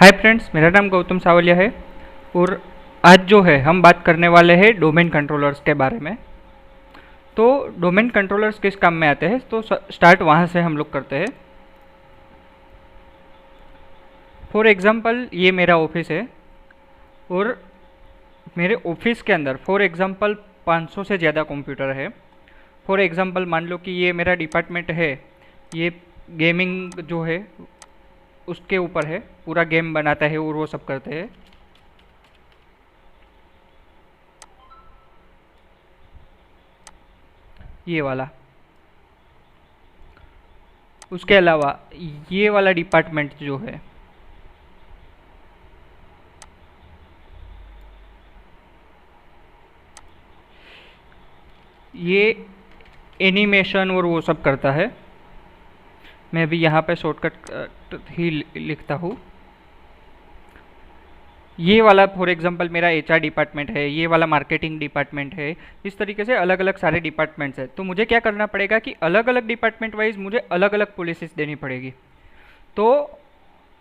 Hi friends, मेरा नाम गौतम सावलिया है और आज जो है हम बात करने वाले हैं डोमेन कंट्रोलर्स के बारे में। तो डोमेन कंट्रोलर्स किस काम में आते हैं, तो स्टार्ट वहाँ से हम लोग करते हैं। फॉर एग्जांपल ये मेरा ऑफिस है और मेरे ऑफिस के अंदर फॉर एग्जांपल 500 से ज़्यादा कंप्यूटर है। फॉर एग्जांपल मान लो कि ये मेरा डिपार्टमेंट है, ये गेमिंग जो है उसके ऊपर है, पूरा गेम बनाता है और वो सब करते हैं। ये वाला, उसके अलावा ये वाला डिपार्टमेंट जो है ये एनिमेशन और वो सब करता है। मैं भी यहाँ पे शॉर्टकट ही लिखता हूँ। ये वाला फॉर एग्जांपल मेरा एचआर डिपार्टमेंट है, ये वाला मार्केटिंग डिपार्टमेंट है। इस तरीके से अलग अलग सारे डिपार्टमेंट्स हैं। तो मुझे क्या करना पड़ेगा कि अलग अलग डिपार्टमेंट वाइज मुझे अलग अलग पॉलिसीज देनी पड़ेगी। तो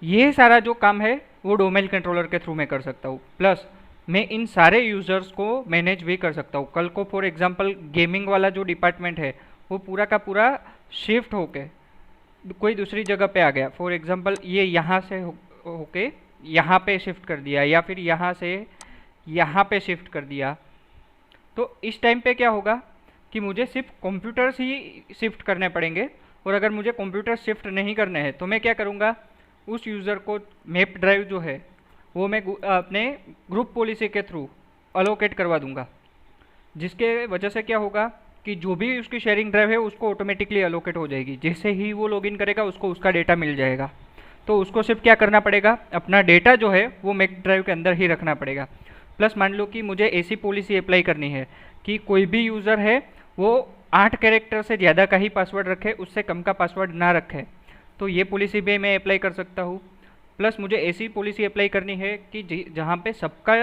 ये सारा जो काम है वो डोमेन कंट्रोलर के थ्रू मैं कर सकता हूँ। प्लस मैं इन सारे यूज़र्स को मैनेज भी कर सकता हूँ। कल को फॉर एग्जांपल गेमिंग वाला जो डिपार्टमेंट है वो पूरा का पूरा शिफ्ट होके कोई दूसरी जगह पे आ गया। फॉर एग्जांपल ये यहाँ से होके यहाँ पे शिफ्ट कर दिया या फिर यहाँ से यहाँ पे शिफ्ट कर दिया। तो इस टाइम पे क्या होगा कि मुझे सिर्फ कंप्यूटर्स ही शिफ्ट करने पड़ेंगे। और अगर मुझे कंप्यूटर शिफ्ट नहीं करने हैं तो मैं क्या करूँगा, उस यूज़र को मैप ड्राइव जो है वो मैं अपने ग्रुप पॉलिसी के थ्रू अलोकेट करवा दूंगा। जिसके वजह से क्या होगा कि जो भी उसकी शेयरिंग ड्राइव है उसको ऑटोमेटिकली अलोकेट हो जाएगी। जैसे ही वो लॉगिन करेगा उसको उसका डेटा मिल जाएगा। तो उसको सिर्फ क्या करना पड़ेगा, अपना डेटा जो है वो मैप ड्राइव के अंदर ही रखना पड़ेगा। प्लस मान लो कि मुझे ऐसी पॉलिसी अप्लाई करनी है कि कोई भी यूज़र है वो 8 कैरेक्टर से ज़्यादा का ही पासवर्ड रखे, उससे कम का पासवर्ड ना रखे। तो ये पॉलिसी भी मैं अप्लाई कर सकता हूँ। प्लस मुझे ऐसी पॉलिसी अप्लाई करनी है कि जहाँ पे सबका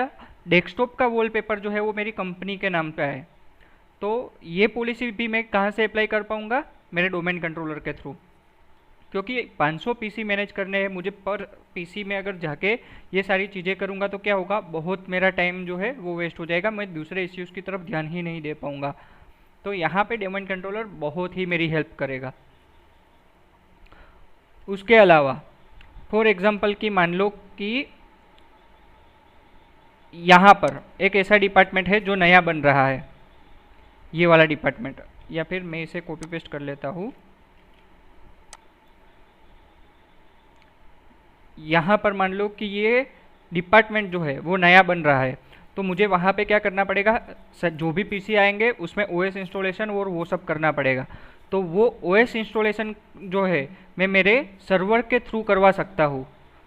डेस्कटॉप का वॉलपेपर जो है वो मेरी कंपनी के नाम पे है। तो ये पॉलिसी भी मैं कहाँ से अप्लाई कर पाऊँगा, मेरे डोमेन कंट्रोलर के थ्रू। क्योंकि 500 पीसी मैनेज करने हैं मुझे, पर पीसी में अगर जाके ये सारी चीज़ें करूँगा तो क्या होगा, बहुत मेरा टाइम जो है वो वेस्ट हो जाएगा। मैं दूसरे इश्यूज़ की तरफ ध्यान ही नहीं दे पाऊँगा। तो यहाँ पे डोमेन कंट्रोलर बहुत ही मेरी हेल्प करेगा। उसके अलावा फॉर एग्जांपल कि मान लो कि यहाँ पर एक ऐसा डिपार्टमेंट है जो नया बन रहा है, ये वाला डिपार्टमेंट, या फिर मैं इसे कॉपी पेस्ट कर लेता हूँ। यहाँ पर मान लो कि ये डिपार्टमेंट जो है वो नया बन रहा है। तो मुझे वहाँ पे क्या करना पड़ेगा, जो भी पीसी आएंगे उसमें ओएस इंस्टॉलेशन और वो सब करना पड़ेगा। तो वो ओएस इंस्टॉलेशन जो है मैं मेरे सर्वर के थ्रू करवा सकता हूँ।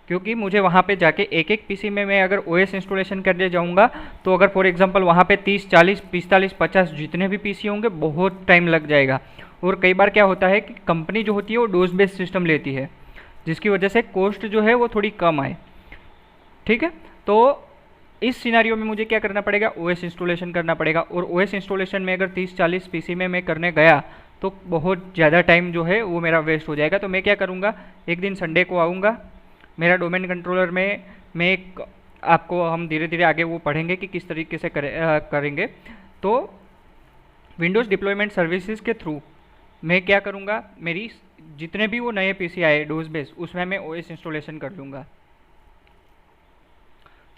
क्योंकि मुझे वहाँ पे जाके एक एक पीसी में मैं अगर ओएस इंस्टॉलेशन करने जाऊँगा तो अगर फॉर एग्जांपल वहाँ पे 30, 40, 45, 50 जितने भी पीसी होंगे बहुत टाइम लग जाएगा। और कई बार क्या होता है कि कंपनी जो होती है वो डोज बेस्ड सिस्टम लेती है, जिसकी वजह से कॉस्ट जो है वो थोड़ी कम आए। ठीक है, तो इस सिनारियो में मुझे क्या करना पड़ेगा, ओएस इंस्टॉलेशन करना पड़ेगा। और ओएस इंस्टॉलेशन में अगर 30-40 पीसी में मैं करने गया तो बहुत ज़्यादा टाइम जो है वो मेरा वेस्ट हो जाएगा। तो मैं क्या करूँगा, एक दिन संडे को आऊँगा मेरा डोमेन कंट्रोलर में, मैं एक आपको हम धीरे धीरे आगे वो पढ़ेंगे कि किस तरीके से करेंगे। तो विंडोज़ डिप्लॉयमेंट सर्विसेज के थ्रू मैं क्या करूँगा, मेरी जितने भी वो नए पीसी आए डोज बेस उसमें मैं ओएस इंस्टॉलेशन कर लूँगा।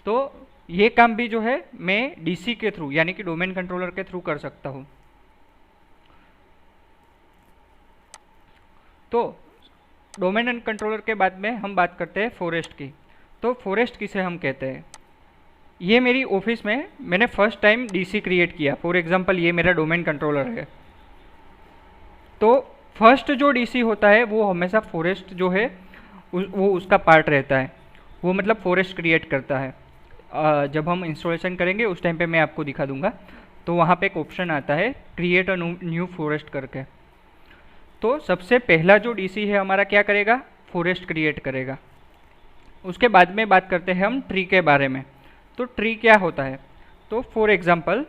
तो ये काम भी जो है मैं डीसी के थ्रू यानी कि डोमेन कंट्रोलर के थ्रू कर सकता हूँ। तो डोमेन एंड कंट्रोलर के बाद में हम बात करते हैं फॉरेस्ट की। तो फॉरेस्ट किसे हम कहते हैं, ये मेरी ऑफिस में मैंने फर्स्ट टाइम डीसी क्रिएट किया। फॉर एग्जांपल ये मेरा डोमेन कंट्रोलर है। तो फर्स्ट जो डीसी होता है वो हमेशा फॉरेस्ट जो है वो उसका पार्ट रहता है। वो मतलब फॉरेस्ट क्रिएट करता है। जब हम इंस्टॉलेशन करेंगे उस टाइम पे मैं आपको दिखा दूंगा। तो वहाँ पे एक ऑप्शन आता है क्रिएट अ न्यू फॉरेस्ट करके। तो सबसे पहला जो डीसी है हमारा क्या करेगा, फॉरेस्ट क्रिएट करेगा। उसके बाद में बात करते हैं हम ट्री के बारे में। तो ट्री क्या होता है, तो फॉर एग्जांपल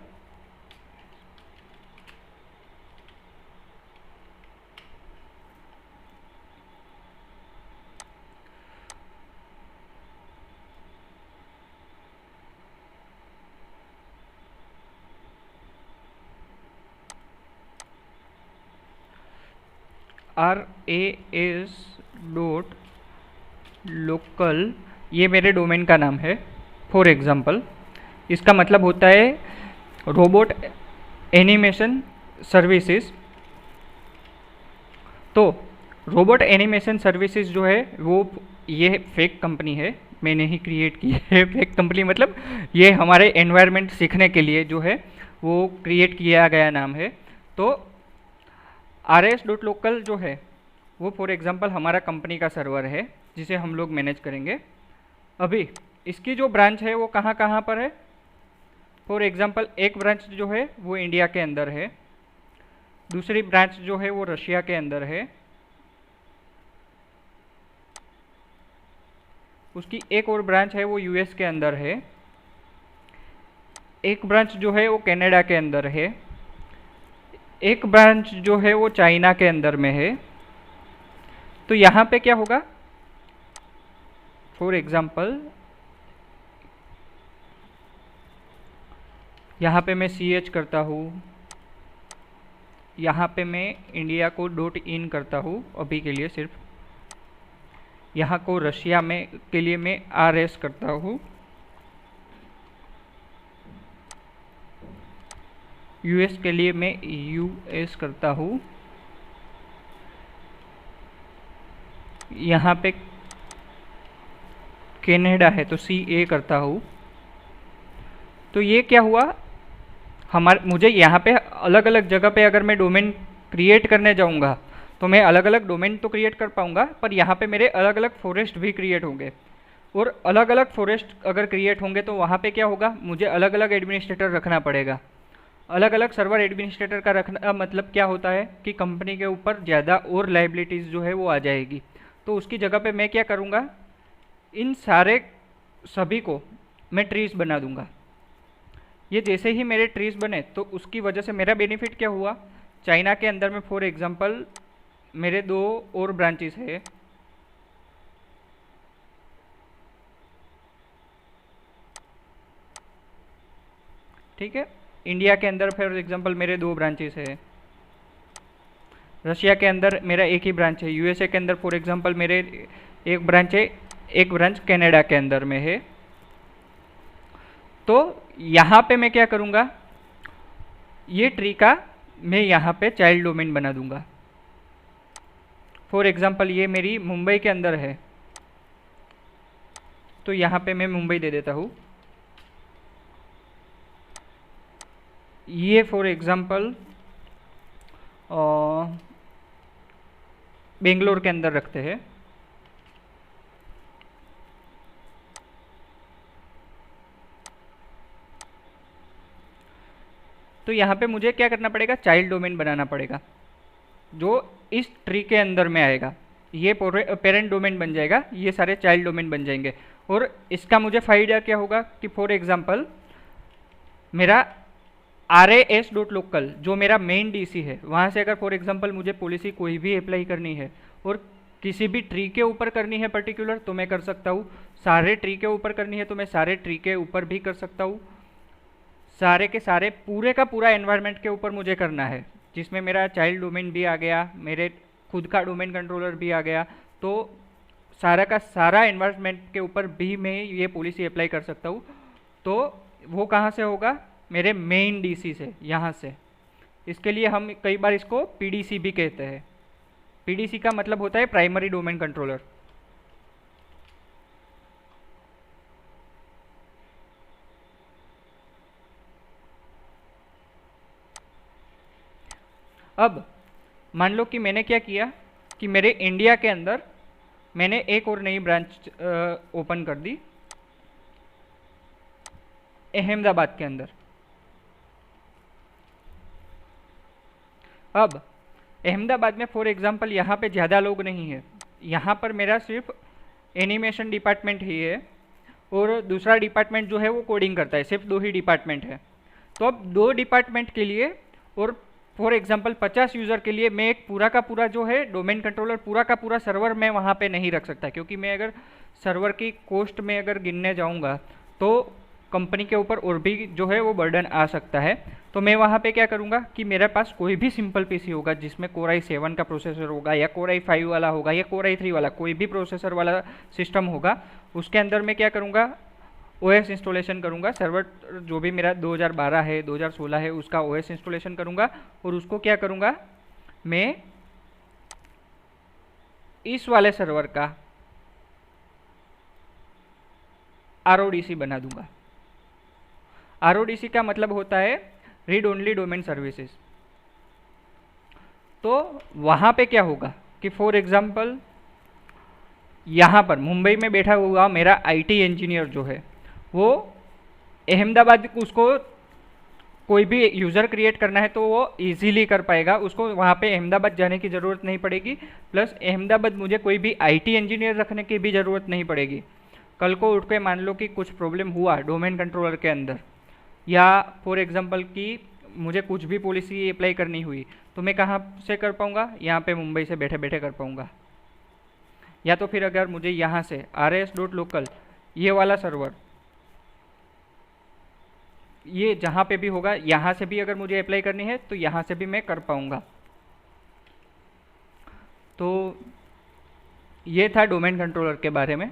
ras.local, ये मेरे डोमेन का नाम है। फॉर एग्जांपल इसका मतलब होता है रोबोट एनिमेशन सर्विसेज। तो रोबोट एनिमेशन सर्विसेज जो है वो ये फेक कंपनी है, मैंने ही क्रिएट की है। फेक कंपनी मतलब ये हमारे एनवायरनमेंट सीखने के लिए जो है वो क्रिएट किया गया नाम है। तो rs.local जो है वो फॉर एग्जांपल हमारा कंपनी का सर्वर है जिसे हम लोग मैनेज करेंगे। अभी इसकी जो ब्रांच है वो कहाँ कहाँ पर है? फॉर एग्जांपल एक ब्रांच जो है वो इंडिया के अंदर है, दूसरी ब्रांच जो है वो रशिया के अंदर है, उसकी एक और ब्रांच है वो यूएस के अंदर है, एक ब्रांच जो है वो कनाडा के अंदर है, एक ब्रांच जो है वो चाइना के अंदर में है। तो यहाँ पे क्या होगा? फॉर एग्जांपल यहाँ पे मैं CH करता हूँ, यहाँ पे मैं इंडिया को .in करता हूँ अभी के लिए सिर्फ, यहाँ को रशिया में के लिए मैं RS करता हूँ, US के लिए मैं US करता हूँ, यहाँ पे कनाडा है तो CA करता हूँ। तो ये क्या हुआ? मुझे यहाँ पे अलग अलग जगह पे अगर मैं डोमेन क्रिएट करने जाऊँगा तो मैं अलग अलग डोमेन तो क्रिएट कर पाऊँगा, पर यहाँ पे मेरे अलग अलग फॉरेस्ट भी क्रिएट होंगे। और अलग अलग फॉरेस्ट अगर क्रिएट होंगे तो वहाँ पे क्या होगा? मुझे अलग अलग एडमिनिस्ट्रेटर रखना पड़ेगा। अलग अलग सर्वर एडमिनिस्ट्रेटर का रखना मतलब क्या होता है कि कंपनी के ऊपर ज़्यादा और लाइबिलिटीज़ जो है वो आ जाएगी। तो उसकी जगह पे मैं क्या करूँगा? इन सारे सभी को मैं ट्रीज़ बना दूँगा। ये जैसे ही मेरे ट्रीज़ बने तो उसकी वजह से मेरा बेनिफिट क्या हुआ? चाइना के अंदर में फॉर एग्जांपल मेरे 2 और ब्रांचेस है, ठीक है। इंडिया के अंदर फॉर एग्जांपल मेरे 2 ब्रांचेस है, रशिया के अंदर मेरा एक ही ब्रांच है, यूएसए के अंदर फॉर एग्जांपल मेरे एक ब्रांच है, एक ब्रांच कनाडा के अंदर में है। तो यहाँ पे मैं क्या करूँगा? ये ट्री का मैं यहाँ पे चाइल्ड डोमेन बना दूंगा। फॉर एग्जांपल ये मेरी मुंबई के अंदर है तो यहाँ पे मैं मुंबई दे देता हूँ। ये फॉर एग्जांपल बेंगलोर के अंदर रखते हैं। तो यहाँ पे मुझे क्या करना पड़ेगा? चाइल्ड डोमेन बनाना पड़ेगा जो इस ट्री के अंदर में आएगा। ये पेरेंट डोमेन बन जाएगा, ये सारे चाइल्ड डोमेन बन जाएंगे। और इसका मुझे फायदा क्या होगा कि फॉर एग्जांपल मेरा ras.local जो मेरा मेन डीसी है वहाँ से अगर फॉर एग्जांपल मुझे पॉलिसी कोई भी अप्लाई करनी है और किसी भी ट्री के ऊपर करनी है पर्टिकुलर तो मैं कर सकता हूँ, सारे ट्री के ऊपर करनी है तो मैं सारे ट्री के ऊपर भी कर सकता हूँ, सारे के सारे पूरे का पूरा एनवायरनमेंट के ऊपर मुझे करना है जिसमें मेरा चाइल्ड डोमेन भी आ गया, मेरे खुद का डोमेन कंट्रोलर भी आ गया। तो सारा का सारा एनवायरनमेंट के ऊपर भी मैं ये पॉलिसी अप्लाई कर सकता हूँ। तो वो कहाँ से होगा? मेरे मेन डीसी से, यहाँ से। इसके लिए हम कई बार इसको पीडीसी भी कहते हैं। पीडीसी का मतलब होता है प्राइमरी डोमेन कंट्रोलर। अब मान लो कि मैंने क्या किया कि मेरे इंडिया के अंदर मैंने एक और नई ब्रांच ओपन कर दी अहमदाबाद के अंदर। अब अहमदाबाद में फॉर एग्जांपल यहाँ पे ज़्यादा लोग नहीं है, यहाँ पर मेरा सिर्फ एनिमेशन डिपार्टमेंट ही है और दूसरा डिपार्टमेंट जो है वो कोडिंग करता है, सिर्फ 2 ही डिपार्टमेंट है। तो अब 2 डिपार्टमेंट के लिए और फॉर एग्जांपल 50 यूज़र के लिए मैं एक पूरा का पूरा जो है डोमेन कंट्रोलर पूरा का पूरा सर्वर मैं वहाँ पे नहीं रख सकता, क्योंकि मैं अगर सर्वर की कॉस्ट में अगर गिनने जाऊँगा तो कंपनी के ऊपर और भी जो है वो बर्डन आ सकता है। तो मैं वहाँ पे क्या करूँगा कि मेरे पास कोई भी सिंपल पीसी होगा जिसमें Core i7 का प्रोसेसर होगा या Core i5 वाला होगा या Core i3 वाला, कोई भी प्रोसेसर वाला सिस्टम होगा, उसके अंदर मैं क्या करूँगा, OS इंस्टॉलेशन करूँगा। सर्वर जो भी मेरा 2012 है 2016 है उसका OS इंस्टॉलेशन करूँगा और उसको क्या करूँगा, मैं इस वाले सर्वर का RODC बना दूंगा। RODC का मतलब होता है रीड ओनली डोमेन सर्विसेज। तो वहाँ पे क्या होगा कि फॉर एग्जांपल यहाँ पर मुंबई में बैठा हुआ मेरा IT इंजीनियर जो है वो अहमदाबाद, उसको कोई भी यूज़र क्रिएट करना है तो वो इजीली कर पाएगा, उसको वहाँ पे अहमदाबाद जाने की ज़रूरत नहीं पड़ेगी। प्लस अहमदाबाद मुझे कोई भी IT इंजीनियर रखने की भी ज़रूरत नहीं पड़ेगी। कल को उठ के मान लो कि कुछ प्रॉब्लम हुआ डोमेन कंट्रोलर के अंदर, या फॉर एग्जांपल कि मुझे कुछ भी पॉलिसी अप्लाई करनी हुई, तो मैं कहाँ से कर पाऊँगा, यहाँ पे मुंबई से बैठे बैठे कर पाऊँगा। या तो फिर अगर मुझे यहाँ से rs.local ये वाला सर्वर, ये जहाँ पे भी होगा यहाँ से भी अगर मुझे अप्लाई करनी है तो यहाँ से भी मैं कर पाऊँगा। तो ये था डोमेन कंट्रोलर के बारे में।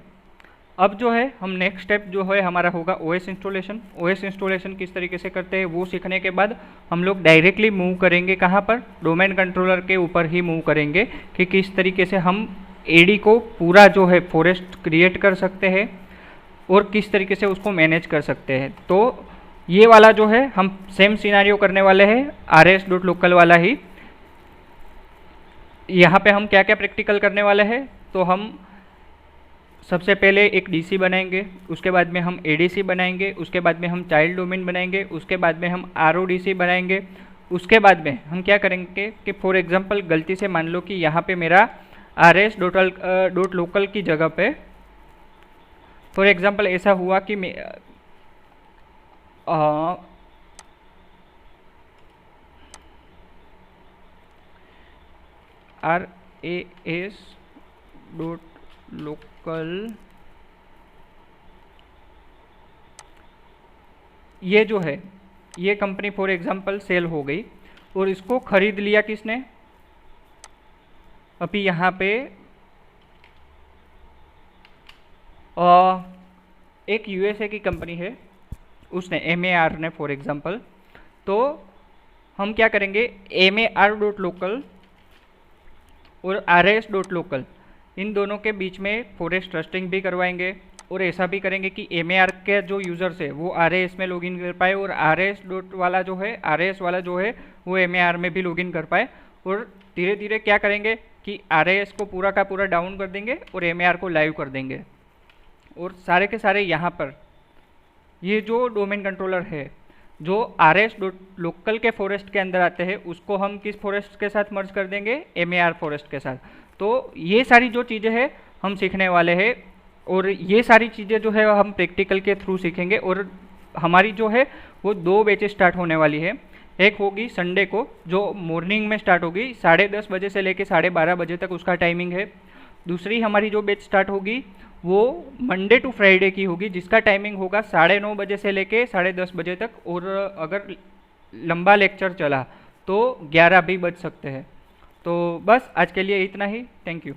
अब जो है हम नेक्स्ट स्टेप जो है हमारा होगा OS इंस्टॉलेशन। OS इंस्टॉलेशन किस तरीके से करते हैं वो सीखने के बाद हम लोग डायरेक्टली मूव करेंगे कहाँ पर, डोमेन कंट्रोलर के ऊपर ही मूव करेंगे कि किस तरीके से हम AD को पूरा जो है फॉरेस्ट क्रिएट कर सकते हैं और किस तरीके से उसको मैनेज कर सकते हैं। तो ये वाला जो है हम सेम सिनारियो करने वाले हैं rs.local वाला ही। यहाँ पे हम क्या क्या प्रैक्टिकल करने वाले हैं, तो हम सबसे पहले एक DC बनाएंगे, उसके बाद में हम ADC बनाएंगे, उसके बाद में हम चाइल्ड डोमेन बनाएंगे, उसके बाद में हम RODC बनाएंगे। उसके बाद में हम क्या करेंगे कि फॉर एग्जांपल गलती से मान लो कि यहाँ पे मेरा rs.local की जगह पे फॉर एग्जांपल ऐसा हुआ कि ras.local ये जो है ये कंपनी फॉर एग्जांपल सेल हो गई और इसको खरीद लिया किसने, अभी यहाँ पे एक USA की कंपनी है, उसने MAR ने फॉर एग्जांपल। तो हम क्या करेंगे, MAR.local और rs.local इन दोनों के बीच में फॉरेस्ट ट्रस्टिंग भी करवाएंगे और ऐसा भी करेंगे कि MAR के जो यूज़र्स है वो RAS में लॉगिन कर पाए और RS वाला जो है वो MAR में भी लॉगिन कर पाए। और धीरे धीरे क्या करेंगे कि RAS को पूरा का पूरा डाउन कर देंगे और MAR को लाइव कर देंगे। और सारे के सारे यहाँ पर ये जो डोमेन कंट्रोलर है जो rs.local के फॉरेस्ट के अंदर आते हैं उसको हम किस फॉरेस्ट के साथ मर्ज कर देंगे, MAR फॉरेस्ट के साथ। तो ये सारी जो चीज़ें हैं हम सीखने वाले हैं और ये सारी चीज़ें जो है हम प्रैक्टिकल के थ्रू सीखेंगे। और हमारी जो है वो 2 बैचेस स्टार्ट होने वाली है। एक होगी संडे को जो मॉर्निंग में स्टार्ट होगी 10:30 बजे से लेकर 12:30 बजे तक उसका टाइमिंग है। दूसरी हमारी जो बैच स्टार्ट होगी वो मंडे टू फ्राइडे की होगी जिसका टाइमिंग होगा 9:30 बजे से लेके 10:30 बजे तक। और अगर लंबा लेक्चर चला तो 11 भी बज सकते हैं। तो बस आज के लिए इतना ही। Thank you.